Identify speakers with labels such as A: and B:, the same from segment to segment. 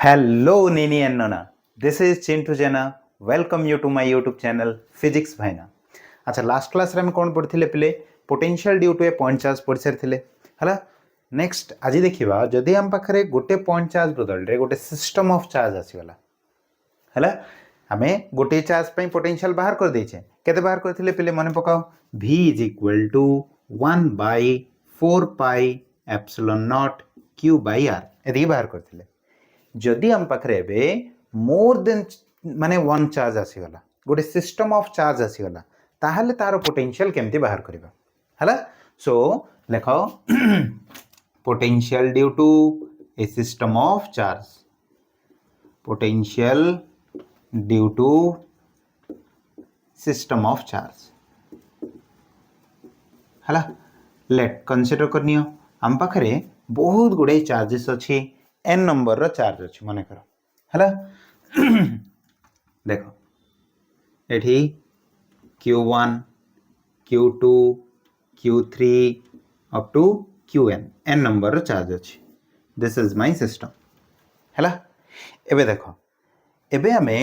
A: Hello Nini and Nona, this is Chintu Jena. Welcome you to my YouTube channel Physics Bhaina. अच्छा last class रे हम कोन पढ़थिले पिले potential due to a point charge पढ़ सारथिले हला नेक्स्ट आज देखिबा जदी हम पाखरे गोटे पॉइंट चार्ज बदल रे गोटे सिस्टम ऑफ चार्ज आसीगला हला हमें गोटे चार्ज पे पोटेंशियल बाहर कर देछे केते बाहर करथिले पिले मने पकाओ v is equal to 1 by 4 pi epsilon naught q by r एदी बाहर करथिले जदि हम पाखरे एबे मोर देन माने वन चार्ज आसीगला गोटे सिस्टम ऑफ चार्ज आसीगला ताहले तार पोटेंशियल केमती बाहर करबा हला सो लेखो potential due to a system of charge potential due to system of charge हला लेट कंसीडर करनियो हम पाखरे बहुत गुडे चार्जेस अछि n नंबर रो चार्ज अछि मने करो हला देखो एठी q1 q2 q3 up to qn n number रो चार्ज अछि दिस इज माय सिस्टम हला एबे देखो एबे हमें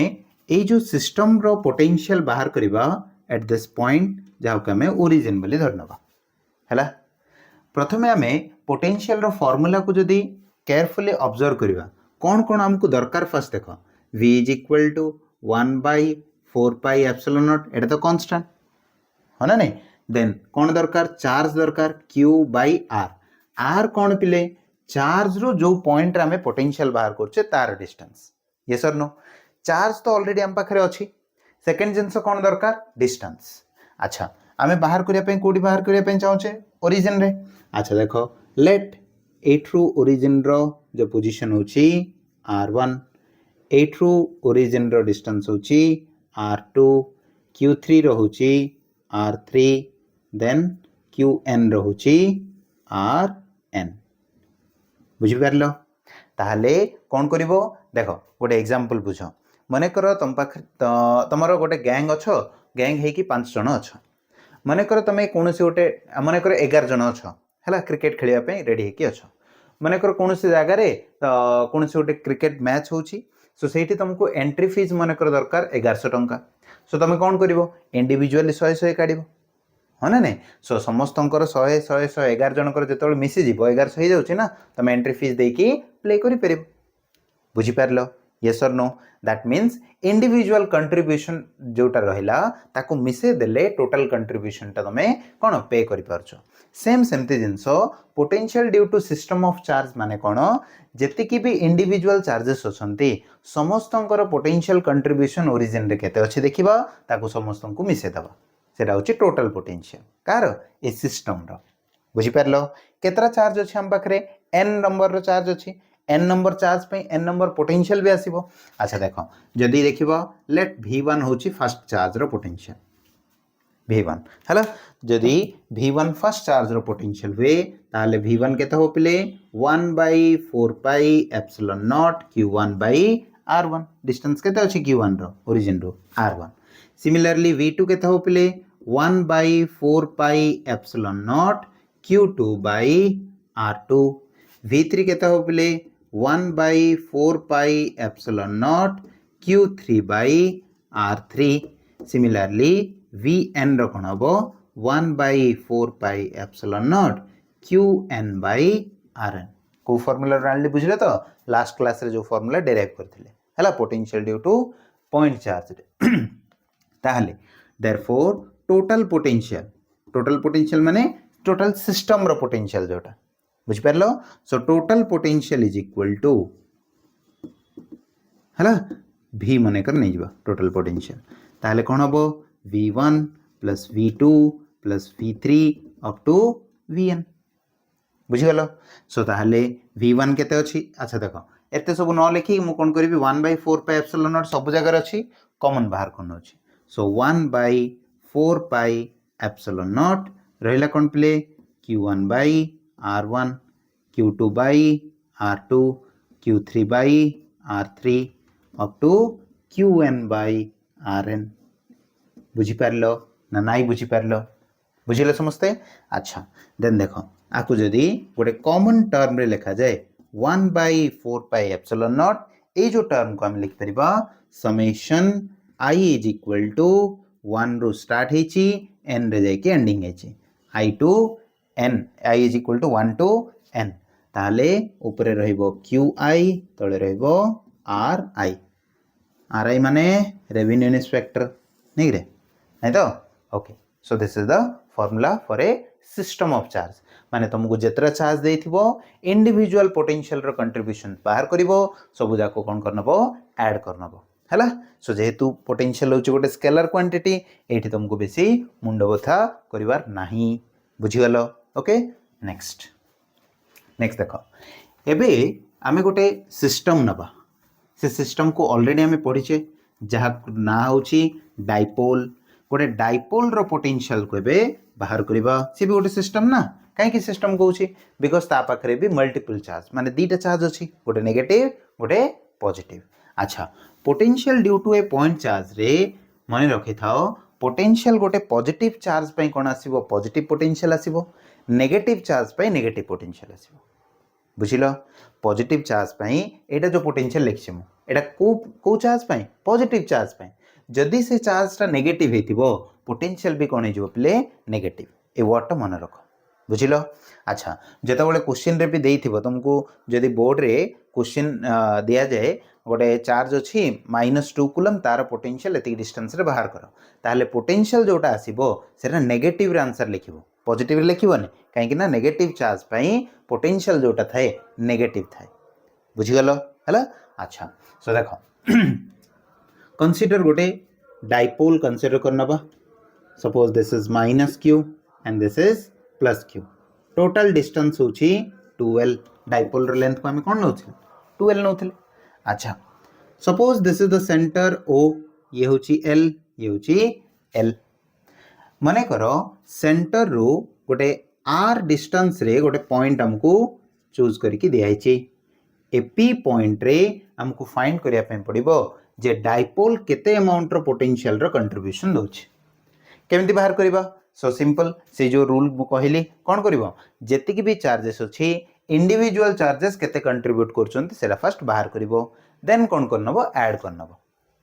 A: ए जो सिस्टम रो पोटेंशियल बाहर करबा एट दिस पॉइंट जाहो के हमें ओरिजिन बोली धरनबा हला प्रथमे हमें पोटेंशियल रो फार्मूला को जदी केयरफुली ऑब्जर्व करबा कोन कोन हमको दरकार फर्स्ट देखो v is equal to 1 by 4 pi epsilon naught एटा तो कांस्टेंट हो ना नहीं देन कोन दरकार चार्ज दरकार q बाय r r कोन पिले चार्ज रो जो पॉइंट रे हमें पोटेंशियल बाहर करछे तार डिस्टेंस यस और नो चार्ज तो ऑलरेडी हम पाखरे अछि सेकंड जिंस कोन दरकार डिस्टेंस अच्छा हमें बाहर करिया पे कोडी बाहर करिया पे चाहछे ओरिजिन रे अच्छा देखो लेट एथ्रू ओरिजिन रो जो पोजीशन होची r1 एथ्रू ओरिजिन रो डिस्टेंस होची r2 q3 रो होची r3 देन qn रो होची rn बुझि परलो ताहले कोन करिवो देखो गोटे एग्जांपल बुझो माने करो तुम पाख तमरो गोटे गैंग अछो गैंग हे कि 5 जण अछो माने करो तमे कोनोसी गोटे माने करो 11 जण अछो हला क्रिकेट खेलिया पे रेडी हे कि अछो माने करो कोनोसी जागा रे कोनोसी गोटे क्रिकेट मैच होची सो सेठी तुमको एंट्री फीस माने करो दरकार 1100 टंका सो तमे कोन करिवो इंडिविजुअली 100 100 काढिवो हो ना नहीं सो समस्तंकर 100 100 111 जनकर जेतोल मिसी जीवो 1100 हे जाउची ना तमे एंट्री फीस देकी प्ले करि परिबो बुझी पारलो यस और know that means individual contribution जोटा रहिला ताको मिसे देले टोटल कंट्रीब्यूशन ता तमे कोन पे करि परछो सेम सेमते जिंसो potential due to system of charge माने कोन जेति की भी इंडिविजुअल चार्जेस अछंती समस्तंकर पोटेंशियल कंट्रीब्यूशन ओरिजिन रे केते अछि देखिबा ताको समस्तंकु मिसे दबा सेटा होची टोटल पोटेंशियल कार ए सिस्टम रो बुझी परलो केतरा चार्ज अछि हम पाखरे n नंबर रो चार्ज अछि n नंबर चार्ज पे n नंबर पोटेंशियल भी आसीबो अच्छा देखो जदी देखिबो लेट v1 होची फर्स्ट चार्ज रो पोटेंशियल v1 हला जदी v1 फर्स्ट चार्ज रो पोटेंशियल हुए ताले v1 केते हो पिले 1 by 4 pi epsilon naught q1 by r1 distance केते अछि q1 रो ओरिजिन रो r1 सिमिलरली v2 केते हो पिले 1 by 4 pi epsilon naught q2 by r2 v3 केते हो पिले 1 by 4 pi epsilon naught q3 by r3 similarly vn रो कोन हबो 1 by 4 pi epsilon naught qn by rn को फार्मूला रानली बुझले तो लास्ट क्लास रे जो फार्मूला डेराइव करथिले हला potential due to point charge रे ताहले देयरफॉर टोटल पोटेंशियल माने टोटल सिस्टम रो पोटेंशियल जोटा बुझ परलो so total potential is equal to हला v माने कर नै जिबा टोटल पोटेंशियल ताहले कोन हबो v1 plus v2 plus v3 up to vn बुझि गलो सो ताहले v1 केते अछि अच्छा देखो एते सब न लिखि मु कोन करबी 1 by 4 pi epsilon naught सब जगह अछि कॉमन बाहर कोन अछि सो 1 by 4 pi epsilon naught रहिला कोन play q1 by r1 q2 by r2 q3 by r3 up to qn by rn बुझी पारलो ना नाई बुझी पारलो बुझिले समझते अच्छा देन देखो आकु जदी गोटे कॉमन टर्म रे लिखा जाए 1 by 4 pi epsilon naught ए जो टर्म को हम लिख परिबा summation i is equal to 1 रू स्टार्ट हेची n रे जाके एंडिंग हेची i to n i is equal to 1 to n ताले ऊपर रहिबो qi तळे रहिबो ri ri माने रेवेन्यू इंस्पेक्टर नहीं रे नहीं तो okay so this is the formula for a system of charge माने तुमको जेतरा चार्ज देथिबो इंडिविजुअल पोटेंशियल रो कंट्रीब्यूशन बाहर करिवो सब जाको कोन करनबो ऐड करनबो हला सो जेहेतु पोटेंशियल होची गोटे स्केलर क्वांटिटी एठी तुमको बेसी मुंडो बथा करिवार नाही बुझी गलो ओके नेक्स्ट देखो एबे आमे गोटे सिस्टम नबा से सिस्टम को ऑलरेडी आमे पढिचे जहा ना होची डाइपोल गोटे डाइपोल रो पोटेंशियल को एबे बाहर करिबा से भी गोटे सिस्टम ना काहे कि सिस्टम कहूची बिकॉज़ ता पाखरे भी मल्टीपल चार्ज माने दीटा चार्ज अछि गोटे नेगेटिव गोटे पॉजिटिव अच्छा potential due to a point charge रे माने रखि थाओ पोटेंशियल गोटे पॉजिटिव चार्ज पई कोन आसीबो पॉजिटिव पोटेंशियल आसीबो नेगेटिव चार्ज पई नेगेटिव पोटेंशियल आसीबो बुझिलो पॉजिटिव चार्ज पई एटा जो पोटेंशियल लिखछि मु एटा को चार्ज पई पॉजिटिव चार्ज पई जदि से चार्ज ता नेगेटिव हेतिबो पोटेंशियल भी कोन हेजिबो प्ले नेगेटिव ए वर्ड मन रखो बुझिलो अच्छा जेता बेले क्वेश्चन रे भी देइथिबो तुमको जदि बोर्ड रे क्वेश्चन दिया जाए गोटे चार्ज अछि -2 कूलम तार पोटेंशियल एति डिस्टेंस रे बाहर करो ताले पोटेंशियल जोटा आसीबो सेटा नेगेटिव रे आंसर लिखिबो पॉजिटिव रे लिखिबोनी काहे कि ना नेगेटिव चार्ज पई पोटेंशियल जोटा थाए नेगेटिव थाए बुझि गलो हला अच्छा सो देखो कंसीडर गोटे डाइपोल कंसीडर करनबा suppose this is -q and this is plus q total distance होची 2l डाइपोल रो लेंथ को हम कोन नउथिल 2l नउथिल अच्छा suppose this is the centre o ये होची l ये होची l माने करो सेंटर रो गोटे r डिस्टेंस रे गोटे पॉइंट हमको चूज करके दिया हिची ए p पॉइंट रे हमको फाइंड करिया पे पड़िबो जे डाइपोल केते अमाउंट रो पोटेंशियल रो कंट्रीब्यूशन दोछि केमति बाहर करिबा सो सिंपल से जो रूल कहली कौन करिवो जेति की भी चार्जेस अछि इंडिविजुअल चार्जेस केते कंट्रीब्यूट करछन्ति सेला फर्स्ट बाहर करिवो देन कौन करनबो ऐड करनबो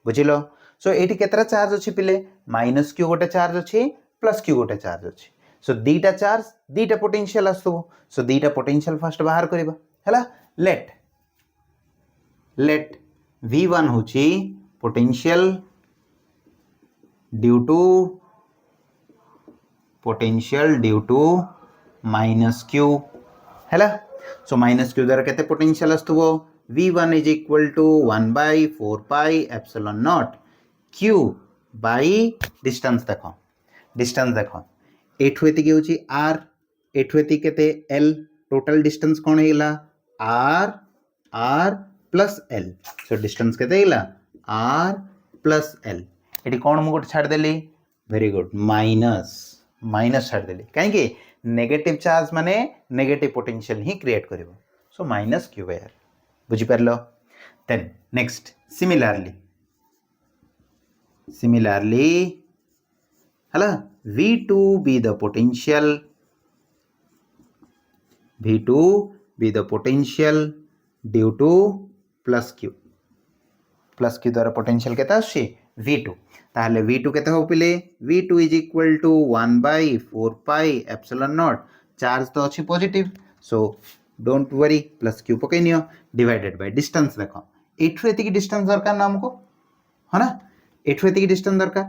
A: बुझिलो सो एठी केतरा चार्ज अछि पिले -q गोटे चार्ज अछि +q गोटे चार्ज अछि सो दीटा चार्ज दीटा पोटेंशियल आसबो सो दीटा पोटेंशियल फर्स्ट बाहर करिबा हला लेट v1 होची पोटेंशियल ड्यू टू -q हैला सो -q द्वारा केते पोटेंशियल आस्तबो v1 is equal to 1/4 pi epsilon naught q by distance देखो एठु एति के होची r एठु एति केते l टोटल डिस्टेंस कोन हेला r plus l so distance केते हेला r प्लस l एठी कोन मु गोट छाड़ देली वेरी गुड माइनस छाड़ देली काहे कि नेगेटिव चार्ज माने negative potential he create करिवो so -q by r बुझी परलो देन नेक्स्ट सिमिलरली हला v2 be the potential due to +q द्वारा पोटेंशियल केता आछि v2 ताहले v2 केते हो पिले v2 is equal to 1/4 pi epsilon naught charge तो अछि positive so don't worry +q पकेनियो डिवाइडेड बाय डिस्टेंस देखो एठु एति की डिस्टेंस दरकार ना हमको है ना एठु एति की डिस्टेंस दरकार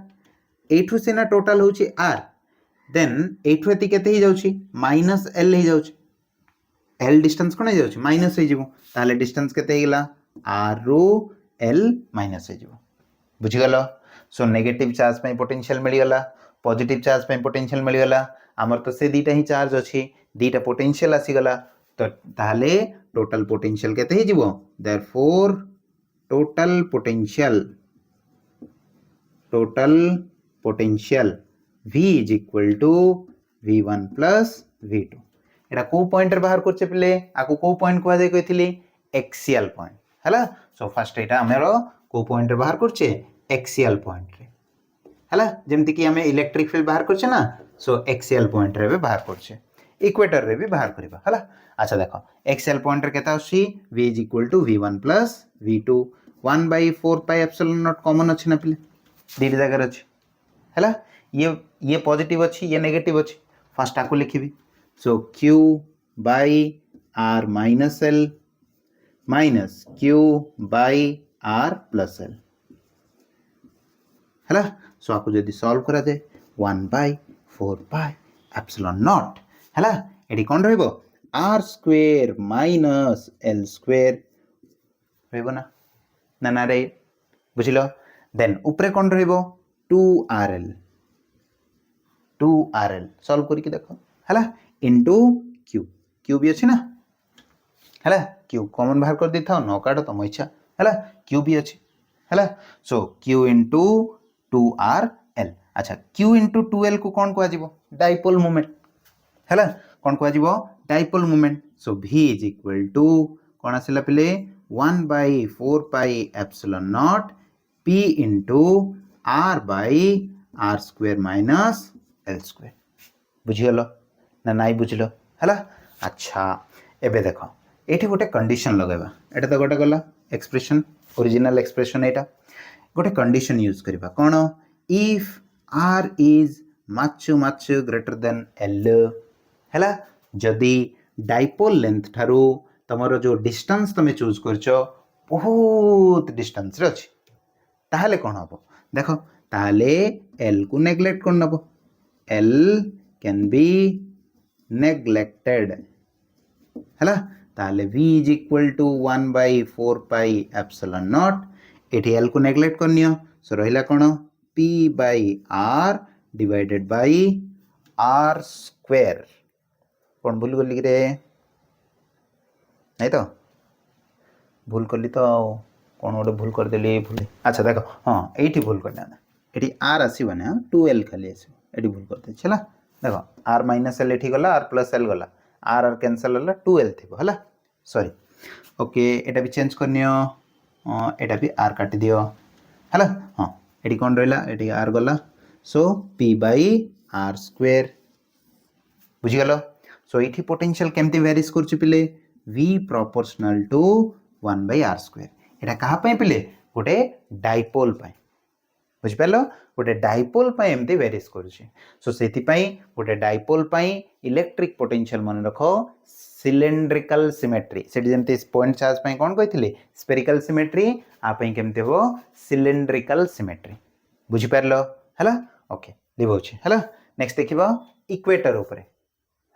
A: एठु से ना टोटल होची r देन एठु एति केते ही जाउची -l ही जाउची l डिस्टेंस कोन ही जाउची माइनस ही जिवो ताहले डिस्टेंस केते हिला r रो l माइनस ही जिवो बुझी गलो सो नेगेटिव चार्ज पे पोटेंशियल मिल गला पॉजिटिव चार्ज पे पोटेंशियल मिल गला हमर तो से दीटा ही चार्ज अछि दीटा पोटेंशियल आसी गला तो ताहले टोटल पोटेंशियल केते ही जिवो therefore total potential v is equal to v1 plus v2 एटा को पॉइंट रे बाहर करछे पिले आको को पॉइंट को जाय कहिथिली एक्सियल पॉइंट हला सो फर्स्ट एटा हमरो को पॉइंट रे बाहर करछे एक्सियल पॉइंट रे हला जेमति कि हमें इलेक्ट्रिक फील्ड बाहर करछे ना सो एक्सियल पॉइंट रे बाहर करछे इक्वेटर रे भी बाहर करबा हला। अच्छा देखो एक्सियल पॉइंट रे केता आसी v is equal to v1 plus v2 1 by 4 pi epsilon naught common अछि ना पिले दीड जगह अछि हला। ये पॉजिटिव अछि ये नेगेटिव अछि फर्स्ट आको लिखिबी सो q by r minus l minus q by r plus l है सो आपको जदि सॉल्व करा जाए 1 by 4 pi epsilon नॉट है एटी कौन रहिबो r square minus l square रहिबो ना ना ना रे बुझिलो। देन ऊपर कौन रहिबो 2rl सॉल्व करके देखो है इनटू q भी अछि ना है q कॉमन बाहर कर देथा न काट तुम इच्छा है q भी अछि है सो q इंटू 2rl। अच्छा q इंटू 2l को कौन कह डाइपोल मोमेंट है कौन कह dipole moment so v is equal to कौन आसला पिले 1 by 4 pi epsilon naught p into r by r square minus l square बुझीगल ना नाई बुझल है। अच्छा एबे देख ये गोटे कंडीशन लगेबा एटा तो गोटे गला एक्सप्रेशन ओरिजिनल एक्सप्रेशन एटा गोटे कंडीशन यूज करबा कौन if r is much much greater than l है जदि डाइपोल लेंथ ठारू तमरो जो डिस्टेंस तमे चूज करछो बहुत डिस्टेंस रे अछि ताहले कोन हबो देखो ताहले l को नेग्लेक्ट कोन नबो l कैन बी नेग्लेक्टेड है ताहले v is equal to 1 by 4 pi epsilon naught एठी l को नेग्लेक्ट करनियो सो रहिला कोन p by r divided by r square कौन भूल गली रे नहीं तो भूल कली तो कौन गोटे भूल कर देली भूल। अच्छा देखो हाँ ये भूल करना ये आर आसो ना 2l खाली आस भूल कर दे देखो आर माइनस एल ये गला आर प्लस एल गला आर कैंसल है 2l थी है सॉरी ओके एटा भी चेंज करनियो एटा भी आर काटी दियो है हाँ ये कौन रहा ये आर गला so p by r square बुझीगल सो ये पोटेंशियल केमती वेरीज कर पिले v proportional to 1 by r square एटा कहा पे पिले गोटे डाइपोल पे बुझिपाल गोटे डाइपोल पे एमती वेरीज करुचे सो सेति पई गोटे डाइपोल पे इलेक्ट्रिक पोटेंशियल मन रखो सिलिंड्रिकल सिमेट्री सेठी जेमती पॉइंट चार्ज पे कोन कहिथिले स्फेरिकल सिमेट्री आ पे केमते हो सिलिंड्रिकल सिमेट्री बुझिपारलो हला ओके लिबोछि हला नेक्स्ट देखिबा इक्वेटर ऊपर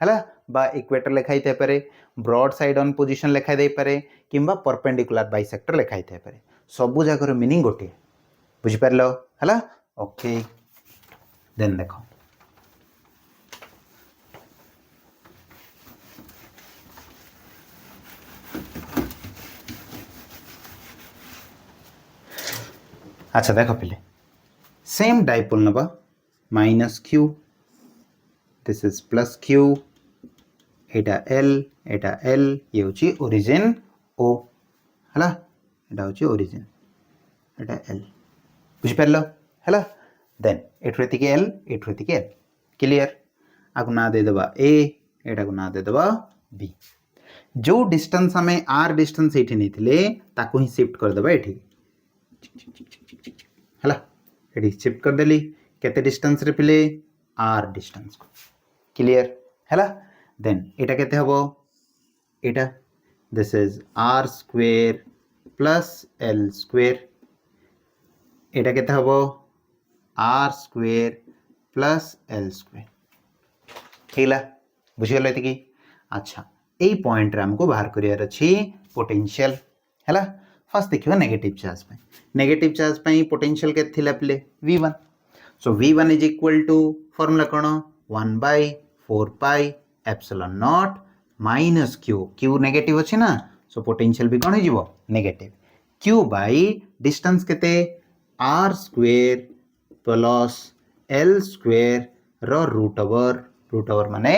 A: है बा इक्वेटर लिखाई थे पारे ब्रॉड साइड ऑन पोजीशन लिखाई दे पारे किंबा परपेंडिकुलर बाइसेक्टर लिखाई थे पारे सबु जगह मीनिंग गोटे बुझी पारलो हला ओके देन देखो अच्छा देखो पिले सेम डाइपोल नबा minus q this is plus q Etah l ये होची ओरिजिन o हला एटा होची ओरिजिन एटा l बुझि परलो हला देन एठरेति के l एठरेति के l क्लियर आगु ना दे देबा a एटा को ना दे देबा b जो डिस्टेंस हमें r डिस्टेंस एठी नेथिले ताको ही शिफ्ट कर देबा एठी हला एठी शिफ्ट कर देली केते डिस्टेंस रे पिले r डिस्टेंस को क्लियर हला देन एटा केते हबो एटा this is r square plus l square एटा केते हबो r square plus l square ठीला बुझिगल एतिकी। अच्छा एई पॉइंट रे हमको बाहर करियार अछि पोटेंशियल हला फर्स्ट देखियो नेगेटिव चार्ज पे पोटेंशियल के थिला प्ले v1 so v1 is equal to formula कोन 1 by 4 pi epsilon naught minus q negative अछि ना सो पोटेंशियल भी कोन हिजिवो नेगेटिव q बाय डिस्टेंस केते r square plus l square रो रूट ओवर माने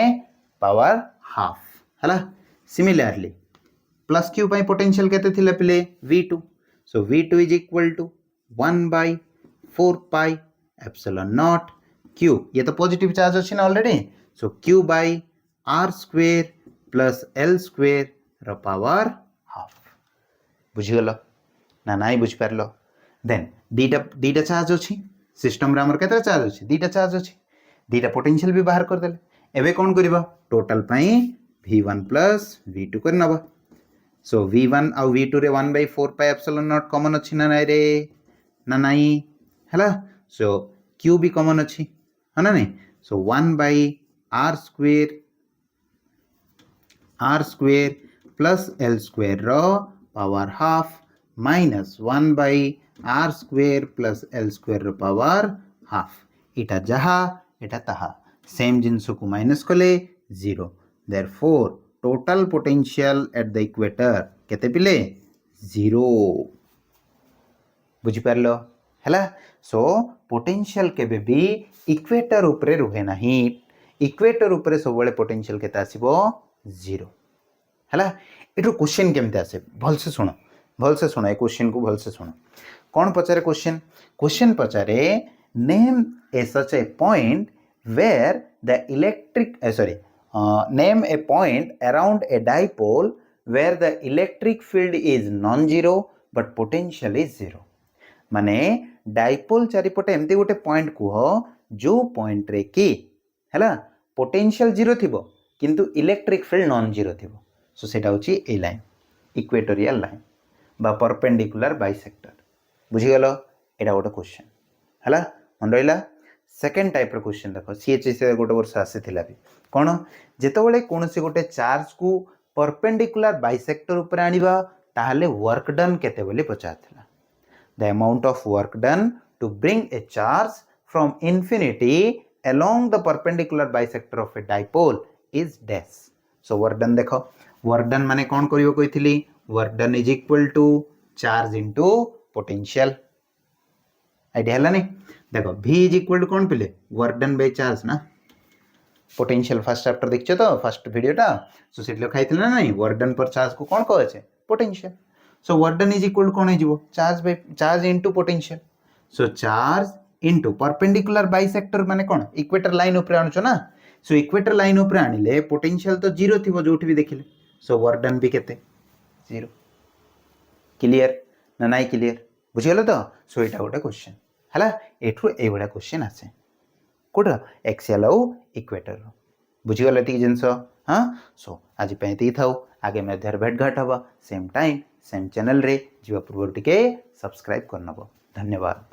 A: पावर हाफ हला similarly plus q by potential केते थिला पिले v2 so v2 is equal to 1 by 4 pi epsilon naught q ये तो पॉजिटिव चार्ज अछि ना already so q by R square plus L square रो पावर हाफ बुझीगल ना नाई बुझी पारलो देन दीटा चार्ज अच्छी सिस्टम रे हमर केते चार्ज अच्छी दीटा चार्ज अच्छी दीटा पोटेंशियल भी बाहर कर देले एबे कोन करबा टोटल पई v1 प्लस v2 कर नबा सो v1 आ v2 रे 1/4 पाई एप्सिलॉन नॉट कॉमन अच्छी ना नाई रे ना नाई हला सो q भी कॉमन अच्छी है ना नहीं so 1 by r square plus l square रो power half minus 1 by r square plus l square रो पावर हाफ इटा जहा इटा तहा सेम जिनस को माइनस कले 0 therefore total potential at the equator केते पिले 0 बुझी पारलो हला सो पोटेंशियल केबे भी इक्वेटर ऊपर रुहे नाही इक्वेटर ऊपर सब बळे पोटेंशियल केते आसीबो 0 हला एटो क्वेश्चन केमते आसे भल से सुनो ए क्वेश्चन को भल से सुनो कौन पचारे क्वेश्चन पचारे name a such a point where the electric name a point around a dipole where the electric field is non-zero but potential is zero माने डाइपोल चारिपटे एमती गोटे पॉइंट कुह जो पॉइंट रे की हैला पोटेंशियल जीरो थिबो किंतु इलेक्ट्रिक फील्ड नॉन जीरो थिबो सो सेटा होची ए लाइन इक्वेटोरियल लाइन बा परपेंडिकुलर बाइसेक्टर बुझी गलो एटा गोटे क्वेश्चन हैला मन रहिला सेकेंड टाइप रो क्वेश्चन देखो सीएचएसई गोटे वर्ष आसीथिला भी कोन जेतबेले कोनोसी गोटे चार्ज को परपेंडिकुलर बाइसेक्टर ऊपर आनिबा ताहले वर्क डन केते बोली पचाथिला the amount of work done to bring a charge from infinity along the perpendicular bisector of a dipole is dash so work done देखो work done माने कौन करियो कहिथिली work done is equal to charge into potential idea हला नहीं देखो v is equal to कौन पिले work done by charge ना पोटेंशियल फर्स्ट चैप्टर देखछो तो फर्स्ट वीडियो टा सो सेट लिखाइथिला ना नहीं वर्क डन पर चार्ज को कौन कहै छै potential so work done is equal to कौन है charge into potential so charge into perpendicular bisector माने कौन इक्वेटर लाइन ऊपर आनछो ना so इक्वेटर लाइन ऊपर आनिले पोटेंशियल तो जीरो थिबो जोठी भी देखिले so work done भी केते जीरो क्लियर ना नाइ क्लियर बुझि गेलो तो so एटा गोटे क्वेश्चन हला एठु ए बडा क्वेश्चन आसे कोडा एक्सियल और इक्वेटर बुझि गेलो एति जिंस हां सो आज पे एति थाउ आगे में धेर भेट घाट हवा सेम टाइम सेम चैनल रे जीवा पूर्व टिके सब्सक्राइब करनबो धन्यवाद।